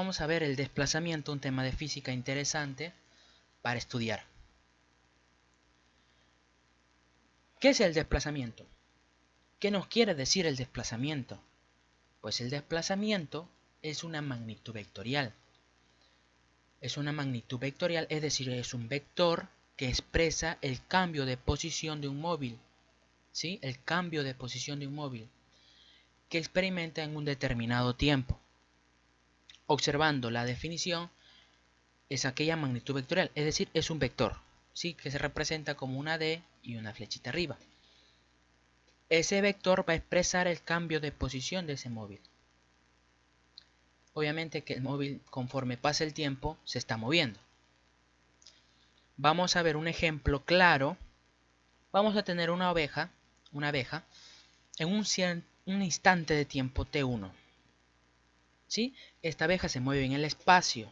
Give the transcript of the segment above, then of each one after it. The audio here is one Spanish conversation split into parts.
vamos a ver el desplazamiento, un tema de física interesante para estudiar. ¿Qué es el desplazamiento? ¿Qué nos quiere decir el desplazamiento? Pues el desplazamiento es una magnitud vectorial. Es una magnitud vectorial, es decir, es un vector que expresa el cambio de posición de un móvil. ¿Sí? El cambio de posición de un móvil que experimenta en un determinado tiempo. Observando la definición, es aquella magnitud vectorial, es decir, es un vector, ¿sí? Que se representa como una D y una flechita arriba. Ese vector va a expresar el cambio de posición de ese móvil. Obviamente que el móvil, conforme pasa el tiempo, se está moviendo. Vamos a ver un ejemplo claro. Vamos a tener una abeja en un instante de tiempo t1. ¿Sí? Esta abeja se mueve en el espacio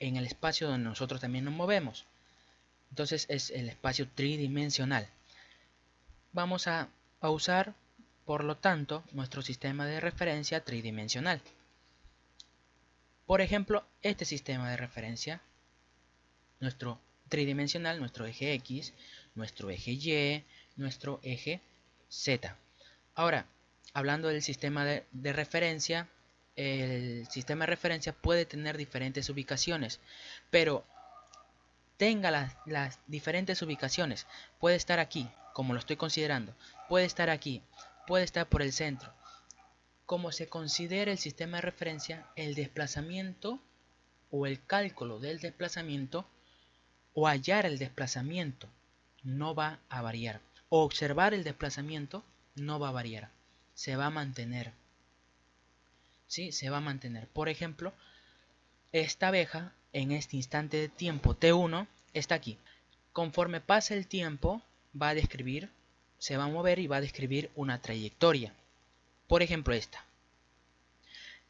donde nosotros también nos movemos. Entonces es el espacio tridimensional. Vamos a usar, por lo tanto, nuestro sistema de referencia tridimensional. Por ejemplo, este sistema de referencia, nuestro tridimensional, nuestro eje X, nuestro eje Y, nuestro eje Z. Ahora, hablando del sistema de referencia, el sistema de referencia puede tener diferentes ubicaciones, pero tenga las diferentes ubicaciones. Puede estar aquí, como lo estoy considerando. Puede estar aquí, puede estar por el centro. Como se considere el sistema de referencia, el desplazamiento o el cálculo del desplazamiento o hallar el desplazamiento no va a variar. O observar el desplazamiento no va a variar. Se va a mantener. ¿Sí? Se va a mantener. Por ejemplo, esta abeja en este instante de tiempo T1 está aquí. Conforme pasa el tiempo, va a describir, se va a mover y va a describir una trayectoria. Por ejemplo, esta.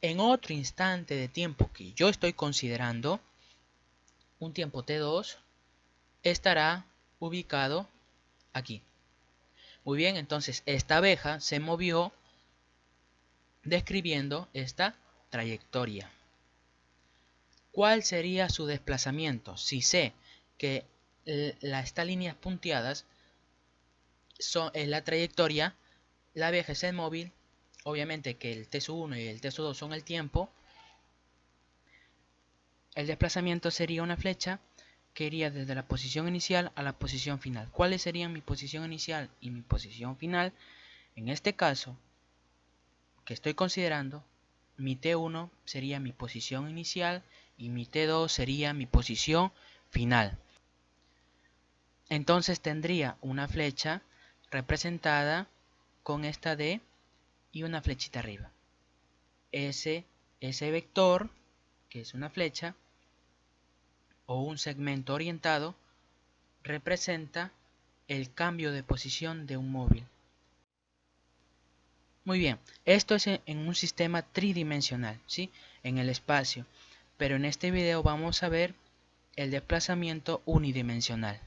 En otro instante de tiempo que yo estoy considerando, un tiempo T2, estará ubicado aquí. Muy bien, entonces esta abeja se movió describiendo esta trayectoria. ¿Cuál sería su desplazamiento? Si sé que estas líneas punteadas son la trayectoria, la abeja es el móvil, obviamente que el T1 y el T2 son el tiempo, el desplazamiento sería una flecha que iría desde la posición inicial a la posición final. ¿Cuáles serían mi posición inicial y mi posición final? En este caso, que estoy considerando, mi T1 sería mi posición inicial y mi T2 sería mi posición final. Entonces tendría una flecha representada con esta D y una flechita arriba. Ese vector, que es una flecha o un segmento orientado, representa el cambio de posición de un móvil. Muy bien, esto es en un sistema tridimensional, ¿sí? En el espacio, pero en este video vamos a ver el desplazamiento unidimensional.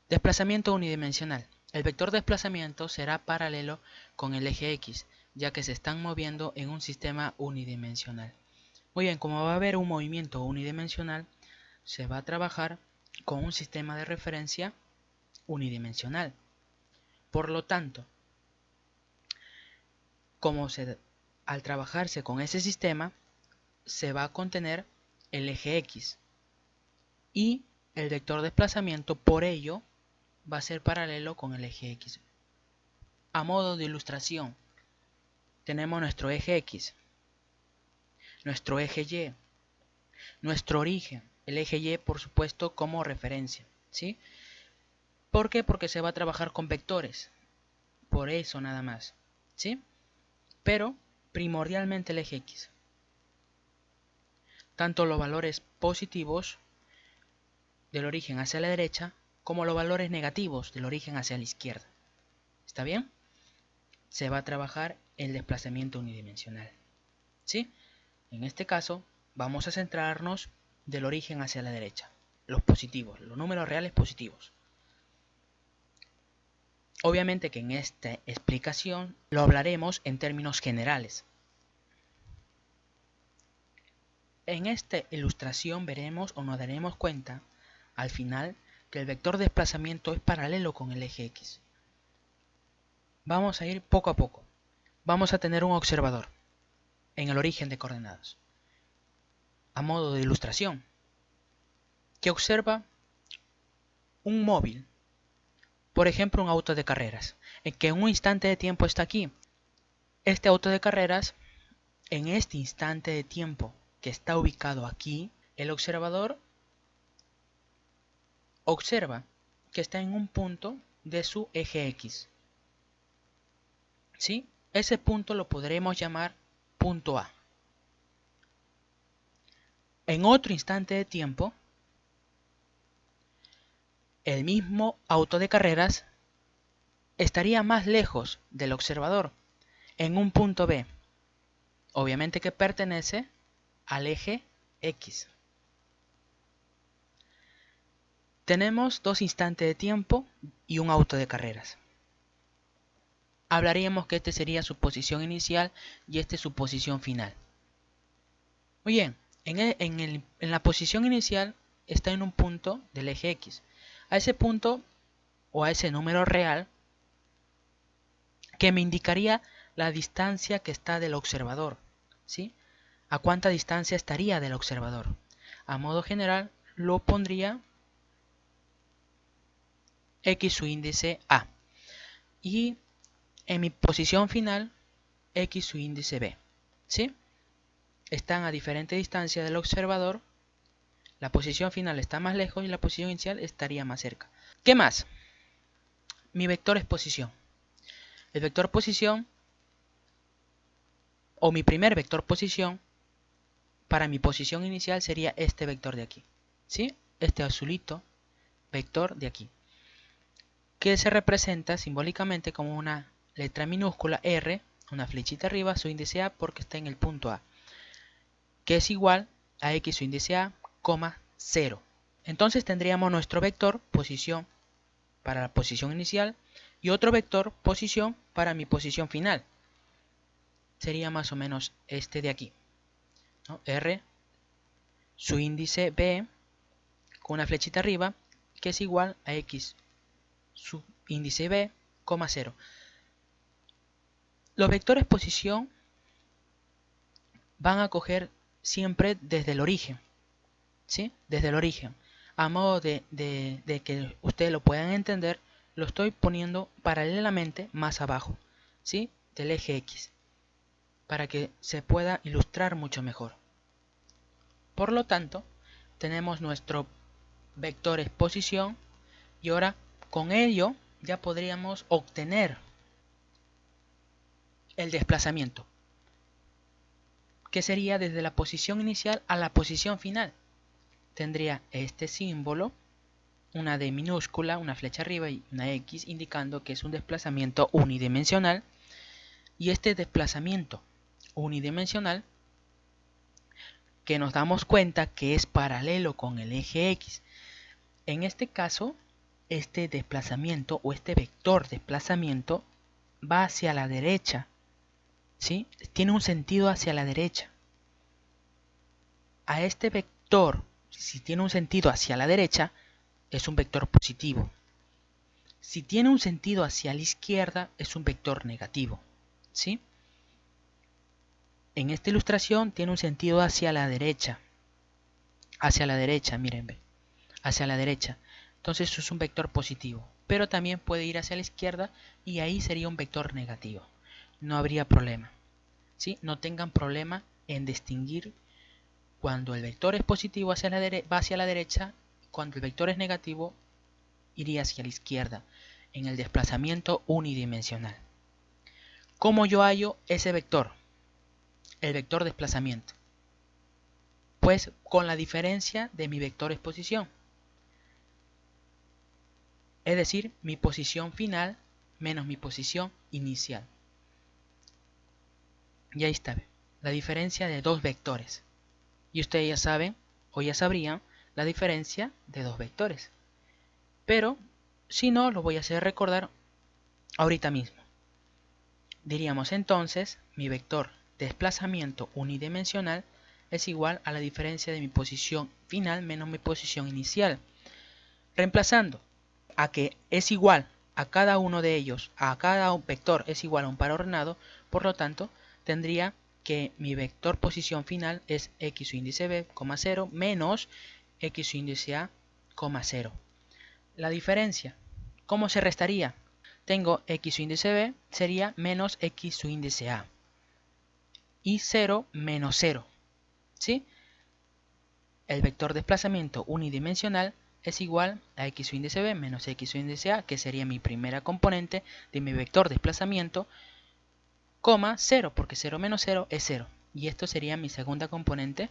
Desplazamiento unidimensional. El vector de desplazamiento será paralelo con el eje X, ya que se están moviendo en un sistema unidimensional. Muy bien, como va a haber un movimiento unidimensional, se va a trabajar con un sistema de referencia unidimensional. Por lo tanto, al trabajarse con ese sistema, se va a contener el eje X y el vector de desplazamiento, por ello, va a ser paralelo con el eje X. A modo de ilustración, tenemos nuestro eje X, nuestro eje Y, nuestro origen, el eje Y por supuesto como referencia, ¿sí? ¿Por qué? Porque se va a trabajar con vectores, por eso nada más, ¿sí? Pero primordialmente el eje X. Tanto los valores positivos del origen hacia la derecha como los valores negativos del origen hacia la izquierda. ¿Está bien? Se va a trabajar el desplazamiento unidimensional, ¿sí? En este caso vamos a centrarnos del origen hacia la derecha, los positivos, los números reales positivos. Obviamente que en esta explicación lo hablaremos en términos generales. En esta ilustración veremos o nos daremos cuenta al final que el vector de desplazamiento es paralelo con el eje X. Vamos a ir poco a poco. Vamos a tener un observador en el origen de coordenadas, a modo de ilustración, que observa un móvil, por ejemplo un auto de carreras, en que en un instante de tiempo está aquí. Este auto de carreras, en este instante de tiempo que está ubicado aquí, el observador observa que está en un punto de su eje X. ¿Sí? Ese punto lo podremos llamar punto A. En otro instante de tiempo, el mismo auto de carreras estaría más lejos del observador, en un punto B, obviamente que pertenece al eje X. Tenemos dos instantes de tiempo y un auto de carreras. Hablaríamos que este sería su posición inicial y este su posición final. Muy bien, en la posición inicial está en un punto del eje X. A ese punto o a ese número real que me indicaría la distancia que está del observador, ¿sí? ¿A cuánta distancia estaría del observador? A modo general lo pondría X su índice A. Y en mi posición final, X su índice B. ¿Sí? Están a diferente distancia del observador. La posición final está más lejos y la posición inicial estaría más cerca. ¿Qué más? Mi vector es posición. El vector posición, o mi primer vector posición, para mi posición inicial sería este vector de aquí. ¿Sí? Este azulito vector de aquí, que se representa simbólicamente como una letra minúscula R, una flechita arriba, su índice A, porque está en el punto A, que es igual a X su índice A, 0. Entonces tendríamos nuestro vector posición para la posición inicial y otro vector posición para mi posición final. Sería más o menos este de aquí, ¿no? R, su índice B, con una flechita arriba, que es igual a X su índice B, 0. Los vectores posición van a coger siempre desde el origen, ¿sí? Desde el origen. A modo de que ustedes lo puedan entender, lo estoy poniendo paralelamente más abajo, ¿sí? Del eje X, para que se pueda ilustrar mucho mejor. Por lo tanto, tenemos nuestro vector es posición y ahora con ello ya podríamos obtener el desplazamiento, que sería desde la posición inicial a la posición final. Tendría este símbolo, una D minúscula, una flecha arriba y una X, indicando que es un desplazamiento unidimensional. Y este desplazamiento unidimensional, que nos damos cuenta que es paralelo con el eje X. En este caso, este desplazamiento o este vector desplazamiento va hacia la derecha, ¿sí? Tiene un sentido hacia la derecha. A este vector, si tiene un sentido hacia la derecha, es un vector positivo. Si tiene un sentido hacia la izquierda, es un vector negativo, ¿sí? En esta ilustración tiene un sentido hacia la derecha, miren, ve, hacia la derecha. Entonces eso es un vector positivo, pero también puede ir hacia la izquierda y ahí sería un vector negativo. No habría problema, ¿sí? No tengan problema en distinguir cuando el vector es positivo va hacia la derecha, cuando el vector es negativo iría hacia la izquierda en el desplazamiento unidimensional. ¿Cómo yo hallo ese vector? El vector desplazamiento. Pues con la diferencia de mi vector exposición. Es decir, mi posición final menos mi posición inicial. Y ahí está, la diferencia de dos vectores. Y ustedes ya saben, o ya sabrían, la diferencia de dos vectores. Pero, si no, lo voy a hacer recordar ahorita mismo. Diríamos entonces, mi vector desplazamiento unidimensional es igual a la diferencia de mi posición final menos mi posición inicial. Reemplazando a que es igual a cada uno de ellos, a cada vector es igual a un par ordenado, por lo tanto, tendría que mi vector posición final es x su índice b, 0, menos x su índice a, 0. La diferencia, ¿cómo se restaría? Tengo x su índice b, sería menos x su índice a. Y 0 menos 0. ¿Sí? El vector desplazamiento unidimensional es igual a x su índice b menos x su índice a, que sería mi primera componente de mi vector desplazamiento, 0, porque 0 menos 0 es 0. Y esto sería mi segunda componente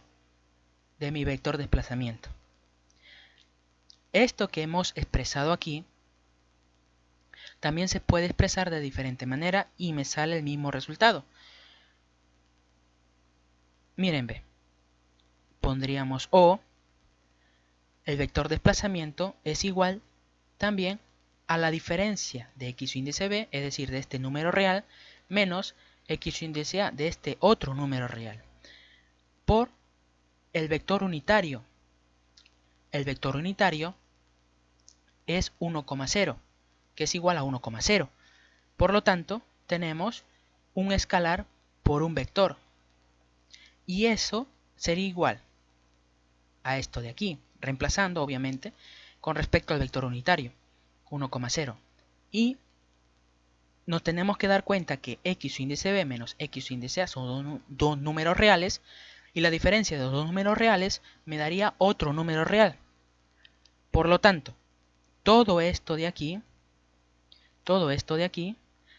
de mi vector desplazamiento. Esto que hemos expresado aquí también se puede expresar de diferente manera y me sale el mismo resultado. Miren, ve. Pondríamos o, el vector desplazamiento es igual también a la diferencia de x su índice b, es decir, de este número real, menos x su índice a de este otro número real, por el vector unitario. El vector unitario es 1,0, que es igual a 1,0. Por lo tanto, tenemos un escalar por un vector. Y eso sería igual a esto de aquí, reemplazando obviamente con respecto al vector unitario, 1,0. Y nos tenemos que dar cuenta que x su índice b menos x su índice a son dos números reales, y la diferencia de los dos números reales me daría otro número real. Por lo tanto, todo esto de aquí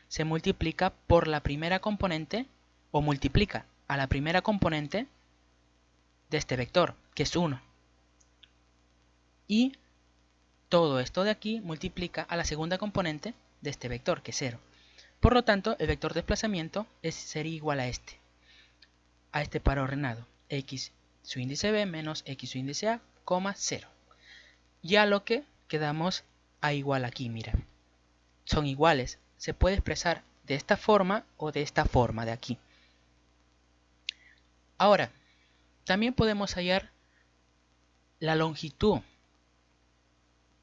se multiplica por la primera componente, o multiplica a la primera componente de este vector, que es 1. Y todo esto de aquí multiplica a la segunda componente de este vector, que es 0. Por lo tanto, el vector desplazamiento sería igual a este par ordenado, x su índice b menos x su índice a, 0. Ya lo que quedamos a igual aquí, mira. Son iguales. Se puede expresar de esta forma o de esta forma de aquí. Ahora, también podemos hallar la longitud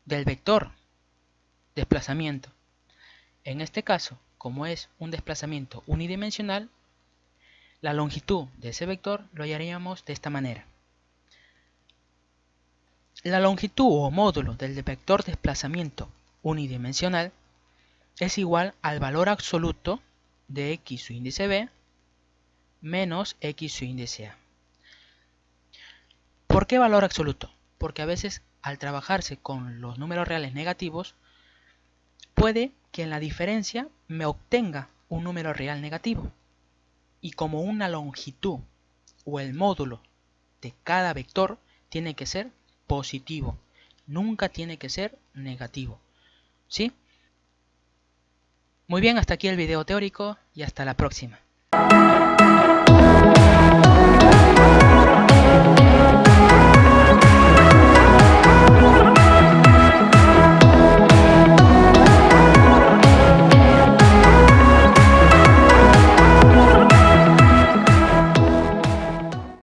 del vector desplazamiento. En este caso, como es un desplazamiento unidimensional, la longitud de ese vector lo hallaríamos de esta manera. La longitud o módulo del vector desplazamiento unidimensional es igual al valor absoluto de x su índice b menos x su índice a. ¿Por qué valor absoluto? Porque a veces al trabajarse con los números reales negativos, puede que en la diferencia me obtenga un número real negativo. Y como una longitud o el módulo de cada vector tiene que ser positivo, nunca tiene que ser negativo. ¿Sí? Muy bien, hasta aquí el video teórico y hasta la próxima.